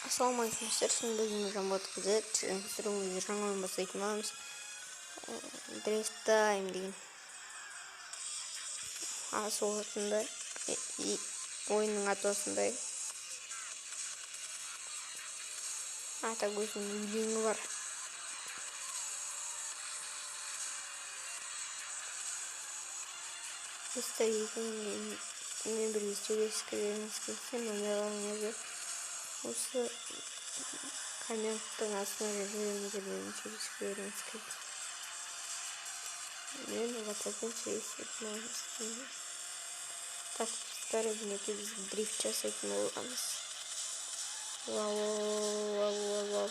Ассалаумағалейкум достар, бүгін жамбат қызы түсіріңіздер жаңа ойын бастайтын боламыз. Drift Time деген асы осындай, ойынның аты осындай. Ата көзінің өлеңі бар. Достар, екеумен бірге сөйлескілеріңіз келсе, номерларыңызды осы комменттің астына жазуларыңызды сөйлескілеріңіз келсе. Мен WhatsApp-пен сөйлесетін боламыз. Так, достар, мінекей біз дрифт жасайтын боламыз. Вау,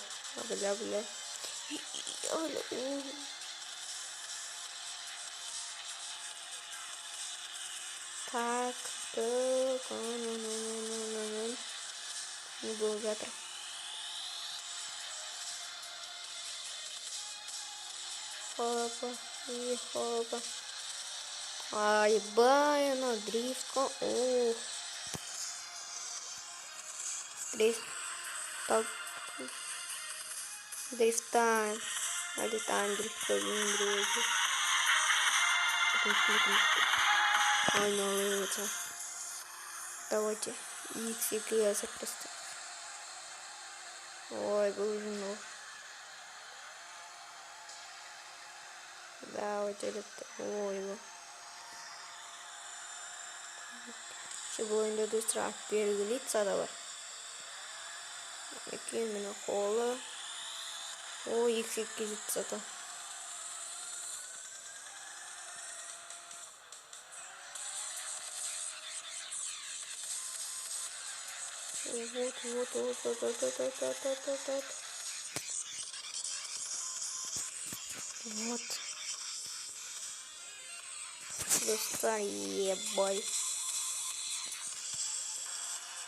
бля. Так, не было ветра. Хопа. Ебай, оно дрифтко. Дрифт. Так. Дрифтаем. Летаем, дрифтуем. Ой, не улыбается. Давайте. Икс просто. Ой, боже. Давайте это. Ой, Şu oyunda dostlar belirli da var. Ekimine kola. O yüksek gizli da. Вот. Достар, ебай.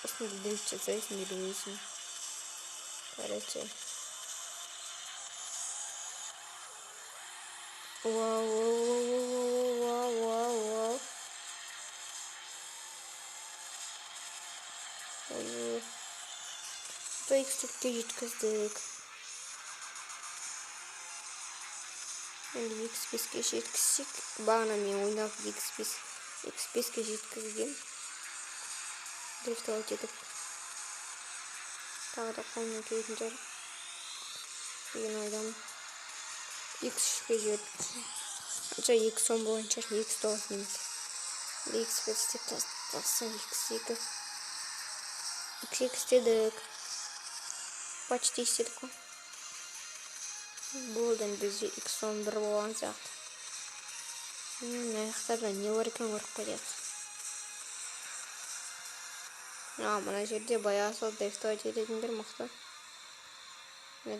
Посмотрите, здесь не рейсим. Короче. Вау. То X-'ке жеткіздік. Енді X5-ке жеткізсек, бағана мен ойнап X5-ке жеткізген. Дрифтовать етіп. Тағы да қолмен келетін жар. Деген ойдамын. X3-ке жетті. Анша X10 бойынша X9 неміз. X5 істеп тастасың X2. X2 істедік. Почти істедік қой. Болды бізде X11 болған сияқты. Аяқтарда не бар екен көріп қояды. Мына жерде баяғы сол дрифтовать ететіндер мықты.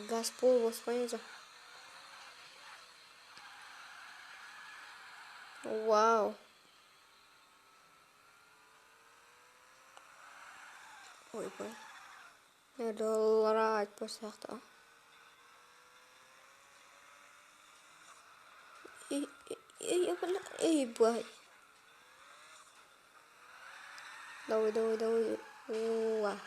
Газ пол баспаймыз. Вау. Ойбай. Доллара айтпай сияқты. Эй, бай. Давай. Уа.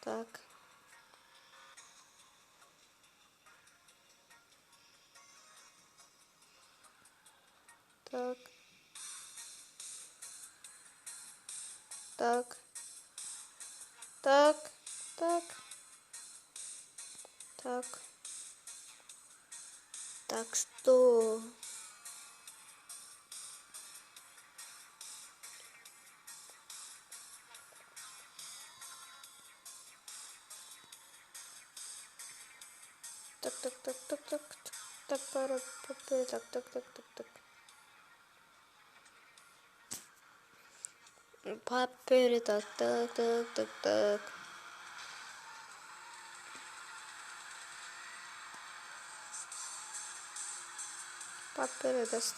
Так. Так что... Так. Папери, так. Папери, тас.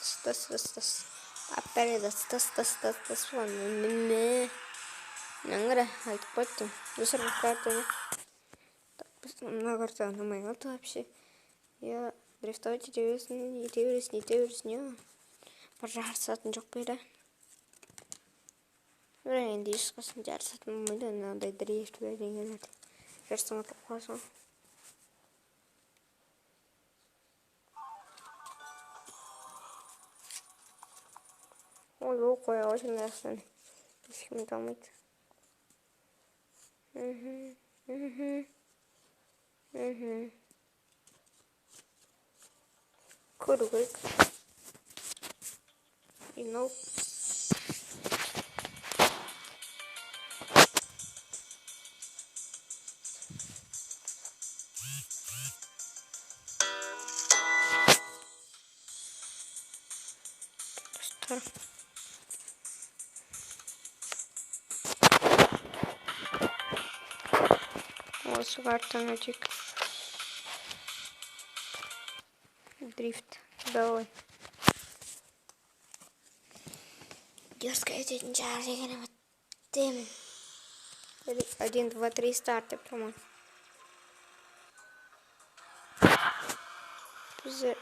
Папери, тас. Наңғыра, айтып қойттым. Дұрсырғы картаны. Мына карта ұнамай қалды вообще. Я дрифтовать ете бересің. Бір жарысатын жоқ бері. енді ешқашан жарысатын болмайды мынандай дрифт бірдеңелерді жасаматып қалсаң. Ой, қоя очень ясно. Ешкім дамайды. Көру керек. Инау. Осы картаны өтек. Дрифт. Давай. Дерзко өтетін жар деген үміттемін. 1, 2, 3 старт деп тұрмын. Біздер,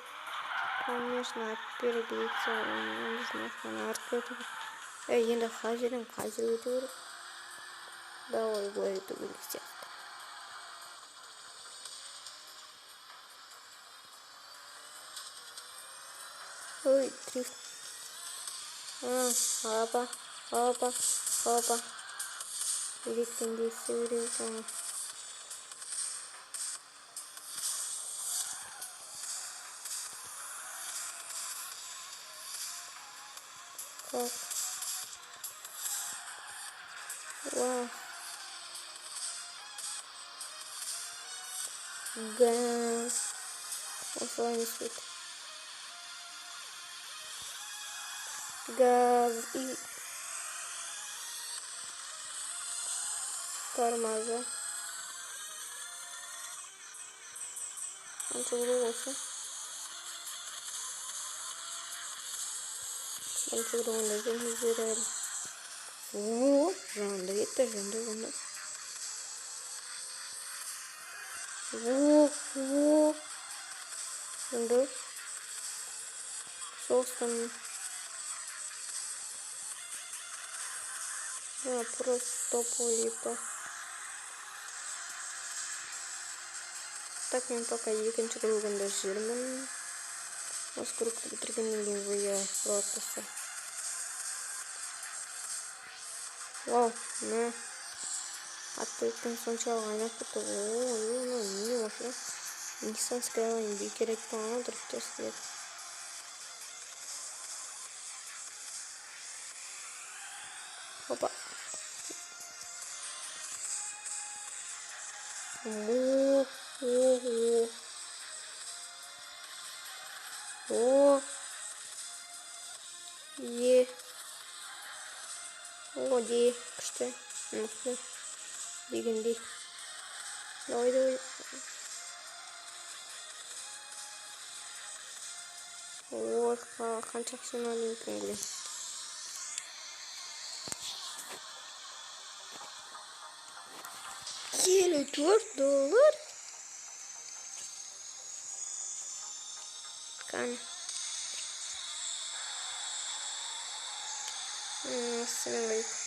конечно, опереглиться, не знаю, қана артқа өту керек. Енді қазір өту керек. Давай, былай өту керек сияқты. Ой, дрифт. Опа. Үйреткенде сөйлейді. Так. Вау. Газ. Осылай не сөйт. Газ и тормоза. Қанша керек осы? Қанша керек онда жөнді. О, жанды кетті, жанды. О. Жанды. Соғыстан. Просто топовый липа. Так, мен пока екінші кругында жүрмін. Осы кругты бітіргеннен кейін я просто. Вау, на. Аттылықтың соншалық айнап кетті. Не машина. Nissan Skyline bir kere bana drift test et. Hoppa. Де күшті. Мықты. Дегендей. Давай. Қанша ақшаны алайын екен. $54. Кәне. Ассалаумағалейкум.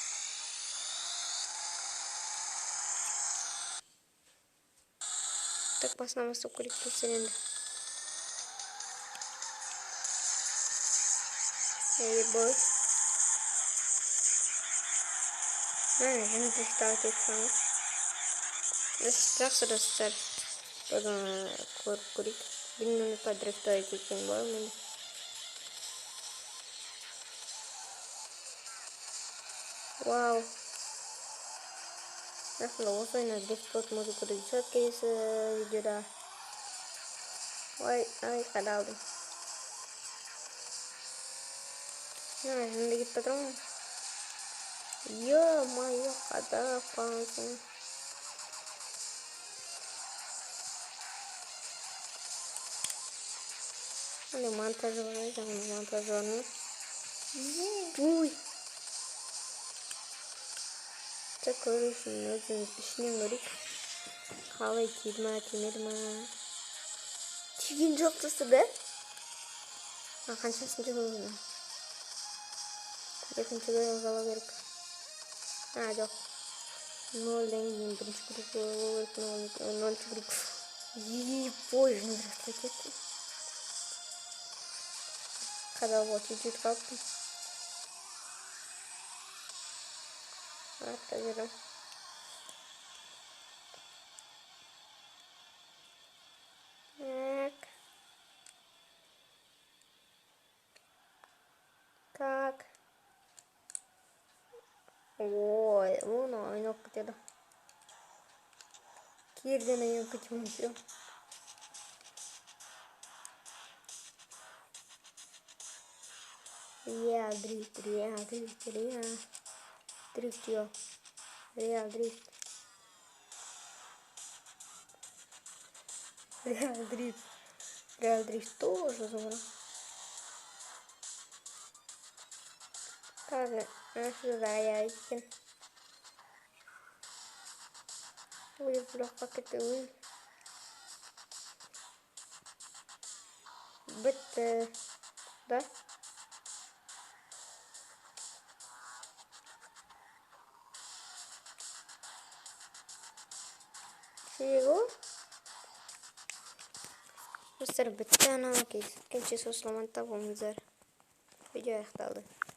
Так, басынан бастап көрейік келсең енді. Boy. Şimdi start etmemiz. Жақсы достар. Бүгін көріп көрейік. 1 минутта дрифт еткен бар мен. Вау. Жақында осы ойына дрифт бот музыкада түсет келесі видеода. Ой, қадалдым. Şimdi git patron. Ё-моё, қадалып қалсың. Аны монтажы бар, жаңағы монтажаны. Ой. Так көресің, өзің ішінен көрейік. Қалай тиді ма, тимеді ма? Тиген жоқ тұрсы да? Қаншасын жүгірді? Екінші көріп жала керек. Ha yok. Ноль деңгейін бірінші группа, нольінші группа. И позже не растет. Когда вот чуть-чуть как-то. Проверим. Так. Как? Ой, вон оно где-то. Кирдина ее почему-то. Дрифт, дрифт, ее. Дрифт. Реал дрифт тоже забрал. Как сюда я иду. Будет легко как это вы. Бит, да? Чего? Мистер Биттана, окей. Кенче сосломан табом зар. Видео аяқталды.